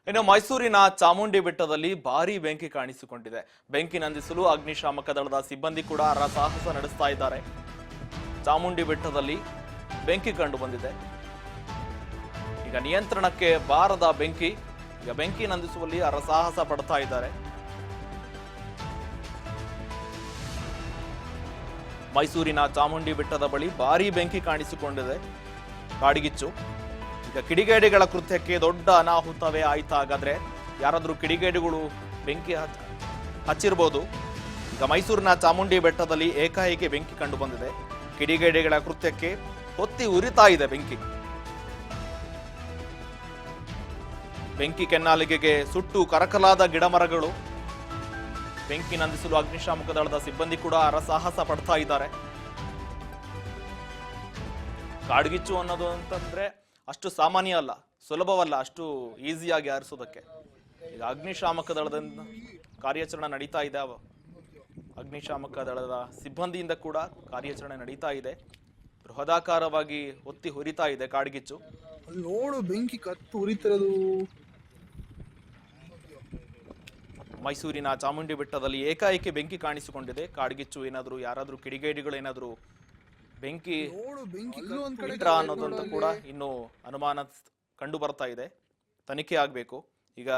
ಇನ್ನು ಮೈಸೂರಿನ ಚಾಮುಂಡಿ ಬೆಟ್ಟದಲ್ಲಿ ಭಾರೀ ಬೆಂಕಿ ಕಾಣಿಸಿಕೊಂಡಿದೆ. ಬೆಂಕಿ ನಂದಿಸಲು ಅಗ್ನಿಶಾಮಕ ದಳದ ಸಿಬ್ಬಂದಿ ಕೂಡ ಹರಸಾಹಸ ನಡೆಸ್ತಾ ಇದ್ದಾರೆ. ಚಾಮುಂಡಿ ಬೆಟ್ಟದಲ್ಲಿ ಬೆಂಕಿ ಕಂಡು ಬಂದಿದೆ. ಈಗ ನಿಯಂತ್ರಣಕ್ಕೆ ಬಾರದ ಬೆಂಕಿ. ಈಗ ಬೆಂಕಿ ನಂದಿಸುವಲ್ಲಿ ಹರಸಾಹಸ ಪಡ್ತಾ ಇದ್ದಾರೆ. ಮೈಸೂರಿನ ಚಾಮುಂಡಿ ಬೆಟ್ಟದ ಬಳಿ ಭಾರೀ ಬೆಂಕಿ ಕಾಣಿಸಿಕೊಂಡಿದೆ. ಕಾಡ್ಗಿಚ್ಚು. ಈಗ ಕಿಡಿಗೇಡಿಗಳ ಕೃತ್ಯಕ್ಕೆ ದೊಡ್ಡ ಅನಾಹುತವೇ ಆಯ್ತಾ? ಹಾಗಾದ್ರೆ ಯಾರಾದ್ರೂ ಕಿಡಿಗೇಡಿಗಳು ಬೆಂಕಿ ಹಚ್ಚಿರ್ಬೋದು. ಈಗ ಮೈಸೂರಿನ ಚಾಮುಂಡಿ ಬೆಟ್ಟದಲ್ಲಿ ಏಕಾಏಕಿ ಬೆಂಕಿ ಕಂಡು ಬಂದಿದೆ. ಕಿಡಿಗೇಡಿಗಳ ಕೃತ್ಯಕ್ಕೆ ಹೊತ್ತಿ ಉರಿತಾ ಇದೆ ಬೆಂಕಿ. ಬೆಂಕಿ ಕೆನ್ನಾಲಿಗೆಗೆ ಸುಟ್ಟು ಕರಕಲಾದ ಗಿಡ ಮರಗಳು. ಬೆಂಕಿ ನಂದಿಸಲು ಅಗ್ನಿಶಾಮಕ ದಳದ ಸಿಬ್ಬಂದಿ ಕೂಡ ಹರಸಾಹಸ ಪಡ್ತಾ ಇದ್ದಾರೆ. ಕಾಡ್ಗಿಚ್ಚು ಅನ್ನೋದು ಅಂತಂದ್ರೆ ಅಷ್ಟು ಸಾಮಾನ್ಯ ಅಲ್ಲ, ಸುಲಭವಲ್ಲ ಅಷ್ಟು ಈಸಿಯಾಗಿ ಆರಿಸೋದಕ್ಕೆ. ಈಗ ಅಗ್ನಿಶಾಮಕ ದಳದಿಂದ ಕಾರ್ಯಾಚರಣೆ ನಡೀತಾ ಇದೆ. ಅಗ್ನಿಶಾಮಕ ದಳದ ಸಿಬ್ಬಂದಿಯಿಂದ ಕೂಡ ಕಾರ್ಯಾಚರಣೆ ನಡೀತಾ ಇದೆ. ಬೃಹದಾಕಾರವಾಗಿ ಒತ್ತಿ ಹುರಿತಾ ಇದೆ ಕಾಡ್ಗಿಚ್ಚು. ನೋಡು ಬೆಂಕಿ ಕತ್ತು ಉರಿತಿರೋದು. ಮೈಸೂರಿನ ಚಾಮುಂಡಿ ಬೆಟ್ಟದಲ್ಲಿ ಏಕಾಏಕಿ ಬೆಂಕಿ ಕಾಣಿಸಿಕೊಂಡಿದೆ. ಕಾಡ್ಗಿಚ್ಚು ಏನಾದ್ರು ಯಾರಾದ್ರೂ ಕಿಡಿಗೇಡಿಗಳು ಏನಾದ್ರು ಬೆಂಕಿ ಅನ್ನೋದಂತ ಕೂಡ ಇನ್ನು ಅನುಮಾನ ಕಂಡು ಬರ್ತಾ ಇದೆ. ತನಿಖೆ ಆಗ್ಬೇಕು. ಈಗ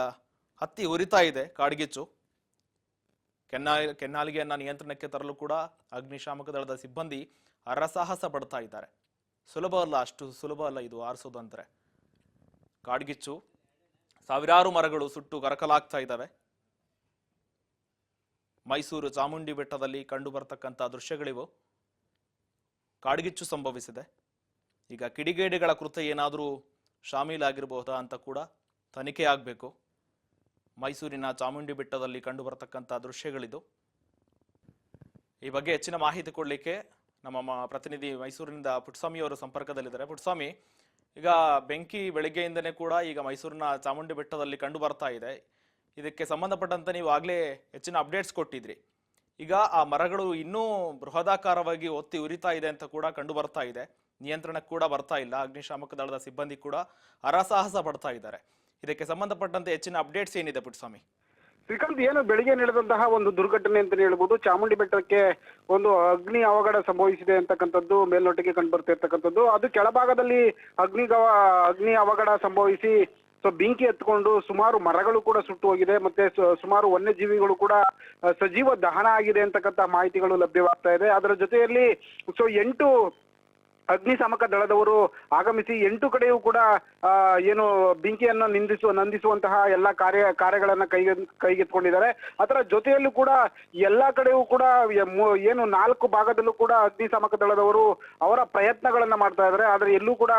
ಹತ್ತಿ ಉರಿತಾ ಇದೆ ಕಾಡ್ಗಿಚ್ಚು. ಕೆನ್ನಾಲಿಗೆಯನ್ನ ನಿಯಂತ್ರಣಕ್ಕೆ ತರಲು ಕೂಡ ಅಗ್ನಿಶಾಮಕ ದಳದ ಸಿಬ್ಬಂದಿ ಹರಸಾಹಸ ಪಡ್ತಾ ಇದ್ದಾರೆ. ಸುಲಭ ಅಲ್ಲ, ಅಷ್ಟು ಸುಲಭ ಅಲ್ಲ ಇದು ಆರಿಸೋದು ಅಂದ್ರೆ. ಕಾಡ್ಗಿಚ್ಚು, ಸಾವಿರಾರು ಮರಗಳು ಸುಟ್ಟು ಕರಕಲಾಗ್ತಾ ಇದ್ದಾವೆ. ಮೈಸೂರು ಚಾಮುಂಡಿ ಬೆಟ್ಟದಲ್ಲಿ ಕಂಡು ಬರ್ತಕ್ಕಂಥ ದೃಶ್ಯಗಳಿವು. ಕಾಡ್ಗಿಚ್ಚು ಸಂಭವಿಸಿದೆ. ಈಗ ಕಿಡಿಗೇಡಿಗಳ ಕೃತ್ಯ ಏನಾದರೂ ಶಾಮೀಲಾಗಿರಬಹುದಾ ಅಂತ ಕೂಡ ತನಿಖೆ ಆಗಬೇಕು. ಮೈಸೂರಿನ ಚಾಮುಂಡಿ ಬೆಟ್ಟದಲ್ಲಿ ಕಂಡು ಬರ್ತಕ್ಕಂಥ ದೃಶ್ಯಗಳಿದು. ಈ ಬಗ್ಗೆ ಹೆಚ್ಚಿನ ಮಾಹಿತಿ ಕೊಡಲಿಕ್ಕೆ ನಮ್ಮ ಪ್ರತಿನಿಧಿ ಮೈಸೂರಿನಿಂದ ಪುಟ್ಟಸ್ವಾಮಿ ಅವರು ಸಂಪರ್ಕದಲ್ಲಿದ್ದಾರೆ. ಪುಟ್ಟಸ್ವಾಮಿ, ಈಗ ಬೆಂಕಿ ಬೆಳಿಗ್ಗೆಯಿಂದನೇ ಕೂಡ ಈಗ ಮೈಸೂರಿನ ಚಾಮುಂಡಿ ಬೆಟ್ಟದಲ್ಲಿ ಕಂಡು ಬರ್ತಾ ಇದೆ. ಇದಕ್ಕೆ ಸಂಬಂಧಪಟ್ಟಂತೆ ನೀವು ಆಗಲೇ ಹೆಚ್ಚಿನ ಅಪ್ಡೇಟ್ಸ್ ಕೊಟ್ಟಿದ್ರಿ. ಈಗ ಆ ಮರಗಳು ಇನ್ನೂ ಬೃಹದಾಕಾರವಾಗಿ ಒತ್ತಿ ಉರಿತಾ ಇದೆ ಅಂತ ಕೂಡ ಕಂಡು ಬರ್ತಾ ಇದೆ. ನಿಯಂತ್ರಣಕ್ಕೆ ಕೂಡ ಬರ್ತಾ ಇಲ್ಲ. ಅಗ್ನಿಶಾಮಕ ದಳದ ಸಿಬ್ಬಂದಿ ಕೂಡ ಹರಸಾಹಸ ಪಡ್ತಾ ಇದ್ದಾರೆ. ಇದಕ್ಕೆ ಸಂಬಂಧಪಟ್ಟಂತೆ ಹೆಚ್ಚಿನ ಅಪ್ಡೇಟ್ಸ್ ಏನಿದೆ ಪುಟ್ಟಸ್ವಾಮಿ? ಶ್ರೀಕಾಂತ್, ಏನು ಬೆಳಿಗ್ಗೆ ನಡೆದಂತಹ ಒಂದು ದುರ್ಘಟನೆ ಅಂತ ಹೇಳ್ಬೋದು. ಚಾಮುಂಡಿ ಬೆಟ್ಟಕ್ಕೆ ಒಂದು ಅಗ್ನಿ ಅವಘಡ ಸಂಭವಿಸಿದೆ ಅಂತಕ್ಕಂಥದ್ದು ಮೇಲ್ನೋಟಕ್ಕೆ ಕಂಡು ಬರ್ತಿರ್ತಕ್ಕಂಥದ್ದು. ಅದು ಕೆಳಭಾಗದಲ್ಲಿ ಅಗ್ನಿ ಅವಘಡ ಸಂಭವಿಸಿ ಬೆಂಕಿ ಎತ್ಕೊಂಡು ಸುಮಾರು ಮರಗಳು ಕೂಡ ಸುಟ್ಟು ಹೋಗಿದೆ. ಮತ್ತೆ ಸುಮಾರು ವನ್ಯಜೀವಿಗಳು ಕೂಡ ಸಜೀವ ದಹನ ಆಗಿದೆ ಅಂತಕ್ಕಂಥ ಮಾಹಿತಿಗಳು ಲಭ್ಯವಾಗ್ತಾ ಇದೆ. ಅದರ ಜೊತೆಯಲ್ಲಿ 8 ಅಗ್ನಿಶಾಮಕ ದಳದವರು ಆಗಮಿಸಿ 8 ಕಡೆಯೂ ಕೂಡ ಏನು ಬೆಂಕಿಯನ್ನು ನಂದಿಸುವಂತಹ ಎಲ್ಲ ಕಾರ್ಯಗಳನ್ನ ಕೈಗೆತ್ಕೊಂಡಿದ್ದಾರೆ. ಅದರ ಜೊತೆಯಲ್ಲೂ ಕೂಡ ಎಲ್ಲಾ ಕಡೆಯೂ ಕೂಡ ಏನು 4 ಭಾಗದಲ್ಲೂ ಕೂಡ ಅಗ್ನಿಶಾಮಕ ದಳದವರು ಅವರ ಪ್ರಯತ್ನಗಳನ್ನ ಮಾಡ್ತಾ ಇದ್ದಾರೆ. ಆದ್ರೆ ಎಲ್ಲೂ ಕೂಡ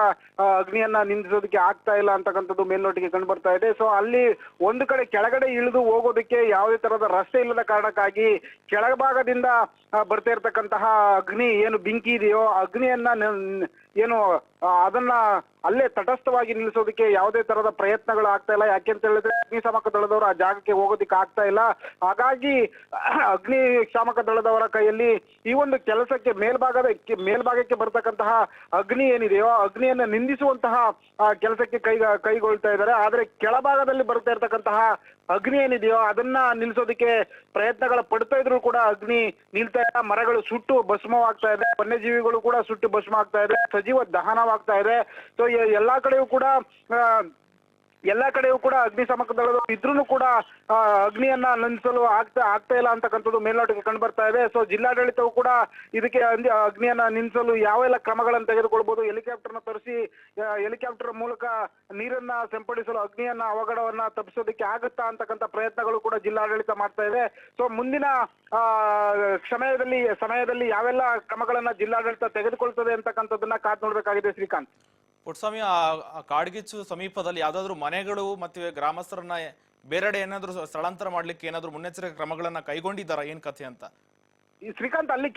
ಅಗ್ನಿಯನ್ನ ನಿಂದಿಸೋದಕ್ಕೆ ಆಗ್ತಾ ಇಲ್ಲ ಅಂತಕ್ಕಂಥದ್ದು ಮೇಲ್ನೋಟಿಗೆ ಕಂಡು ಬರ್ತಾ ಇದೆ. ಸೊ ಅಲ್ಲಿ ಒಂದು ಕಡೆ ಕೆಳಗಡೆ ಇಳಿದು ಹೋಗೋದಕ್ಕೆ ಯಾವುದೇ ತರಹದ ರಸ್ತೆ ಇಲ್ಲದ ಕಾರಣಕ್ಕಾಗಿ ಕೆಳಭಾಗದಿಂದ ಬರ್ತಾ ಇರ್ತಕ್ಕಂತಹ ಅಗ್ನಿ ಏನು ಬೆಂಕಿ ಇದೆಯೋ ಅಗ್ನಿಯನ್ನ ಏನು ಅದನ್ನ ಅಲ್ಲೇ ತಟಸ್ಥವಾಗಿ ನಿಲ್ಲಿಸೋದಕ್ಕೆ ಯಾವುದೇ ತರಹದ ಪ್ರಯತ್ನಗಳು ಆಗ್ತಾ ಇಲ್ಲ. ಯಾಕೆಂತ ಹೇಳಿದ್ರೆ ಅಗ್ನಿಶಾಮಕ ದಳದವರು ಆ ಜಾಗಕ್ಕೆ ಹೋಗೋದಿಕ್ಕೆ ಆಗ್ತಾ ಇಲ್ಲ. ಹಾಗಾಗಿ ಅಗ್ನಿಶಾಮಕ ದಳದವರ ಕೈಯಲ್ಲಿ ಈ ಒಂದು ಕೆಲಸಕ್ಕೆ ಮೇಲ್ಭಾಗಕ್ಕೆ ಬರ್ತಕ್ಕಂತಹ ಅಗ್ನಿ ಏನಿದೆಯೋ ಅಗ್ನಿಯನ್ನ ನಿಂದಿಸುವಂತಹ ಕೆಲಸಕ್ಕೆ ಕೈಗೊಳ್ತಾ ಇದ್ದಾರೆ. ಆದ್ರೆ ಕೆಳಭಾಗದಲ್ಲಿ ಬರ್ತಾ ಇರ್ತಕ್ಕಂತಹ ಅಗ್ನಿ ಏನಿದೆಯೋ ಅದನ್ನ ನಿಲ್ಸೋದಕ್ಕೆ ಪ್ರಯತ್ನಗಳ ಪಡ್ತಾ ಇದ್ರು ಕೂಡ ಅಗ್ನಿ ನಿಲ್ತಾ ಇಲ್ಲ. ಮರಗಳು ಸುಟ್ಟು ಭಸ್ಮವಾಗ್ತಾ ಇದೆ. ವನ್ಯಜೀವಿಗಳು ಕೂಡ ಸುಟ್ಟು ಭಸ್ಮ ಆಗ್ತಾ ಇದೆ. ಸಜೀವ ದಹನವಾಗ್ತಾ ಇದೆ. ಸೊ ಎಲ್ಲಾ ಕಡೆಯೂ ಕೂಡ ಅಗ್ನಿಶಾಮಕ ದಳದವರು ಇದ್ರೂ ಕೂಡ ಅಗ್ನಿಯನ್ನ ನಂದಿಸಲು ಆಗ್ತಾ ಇಲ್ಲ ಅಂತಕ್ಕಂಥದ್ದು ಮೇಲ್ನೋಟಕ್ಕೆ ಕಂಡು ಬರ್ತಾ ಇದೆ. ಸೊ ಜಿಲ್ಲಾಡಳಿತವು ಕೂಡ ಇದಕ್ಕೆ ಅಗ್ನಿಯನ್ನ ನಿಲ್ಲಿಸಲು ಯಾವೆಲ್ಲ ಕ್ರಮಗಳನ್ನು ತೆಗೆದುಕೊಳ್ಬಹುದು, ಹೆಲಿಕಾಪ್ಟರ್ನ ತರಿಸಿ ಹೆಲಿಕಾಪ್ಟರ್ ಮೂಲಕ ನೀರನ್ನ ಸಿಂಪಡಿಸಲು ಅಗ್ನಿಯನ್ನ ಅವಘಡವನ್ನ ತಪ್ಪಿಸೋದಕ್ಕೆ ಆಗುತ್ತಾ ಅಂತಕ್ಕಂಥ ಪ್ರಯತ್ನಗಳು ಕೂಡ ಜಿಲ್ಲಾಡಳಿತ ಮಾಡ್ತಾ ಇದೆ. ಸೊ ಮುಂದಿನ ಸಮಯದಲ್ಲಿ ಯಾವೆಲ್ಲ ಕ್ರಮಗಳನ್ನ ಜಿಲ್ಲಾಡಳಿತ ತೆಗೆದುಕೊಳ್ತದೆ ಅಂತಕ್ಕಂಥದ್ದನ್ನ ಕಾದ್ ನೋಡ್ಬೇಕಾಗಿದೆ. ಶ್ರೀಕಾಂತ್, ಪುಟ್ಟಸ್ವಾಮಿ, ಆ ಕಾಡ್ಗಿಚ್ಚು ಸಮೀಪದಲ್ಲಿ ಯಾವ್ದಾದ್ರು ಮನೆಗಳು ಮತ್ತೆ ಗ್ರಾಮಸ್ಥರನ್ನ ಬೇರೆಡೆ ಏನಾದ್ರು ಸ್ಥಳಾಂತರ ಮಾಡ್ಲಿಕ್ಕೆ ಏನಾದ್ರು ಮುನ್ನೆಚ್ಚರಿಕೆ ಕ್ರಮಗಳನ್ನ ಕೈಗೊಂಡಿದ್ದಾರಾ? ಏನ್ ಕಥೆ ಅಂತ? ಈ ಶ್ರೀಕಾಂತ್, ಅಲ್ಲಿ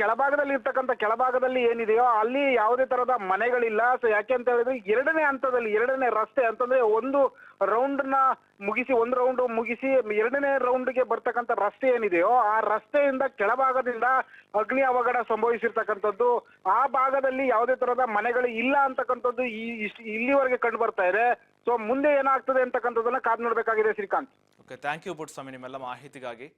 ಕೆಳಭಾಗದಲ್ಲಿ ಏನಿದೆಯೋ ಅಲ್ಲಿ ಯಾವುದೇ ತರಹದ ಮನೆಗಳಿಲ್ಲ. ಸೊ ಯಾಕೆ ಅಂತ ಹೇಳಿದ್ರೆ ಎರಡನೇ ರಸ್ತೆ ಅಂತಂದ್ರೆ ಒಂದು ರೌಂಡ್ ಮುಗಿಸಿ 2ನೇ ರೌಂಡ್ಗೆ ಬರ್ತಕ್ಕಂಥ ರಸ್ತೆ ಏನಿದೆಯೋ ಆ ರಸ್ತೆಯಿಂದ ಕೆಳಭಾಗದಿಂದ ಅಗ್ನಿ ಅವಘಡ ಸಂಭವಿಸಿರ್ತಕ್ಕಂಥದ್ದು. ಆ ಭಾಗದಲ್ಲಿ ಯಾವುದೇ ತರಹದ ಮನೆಗಳು ಇಲ್ಲ ಅಂತಕ್ಕಂಥದ್ದು ಇಲ್ಲಿವರೆಗೆ ಕಂಡು ಬರ್ತಾ ಇದೆ. ಸೊ ಮುಂದೆ ಏನಾಗ್ತದೆ ಅಂತಕ್ಕಂಥದ್ದನ್ನ ಕಾದು ನೋಡ್ಬೇಕಾಗಿದೆ Srikanth. Okay, thank you Puttaswamy ನಿಮ್ಮೆಲ್ಲ ಮಾಹಿತಿಗಾಗಿ.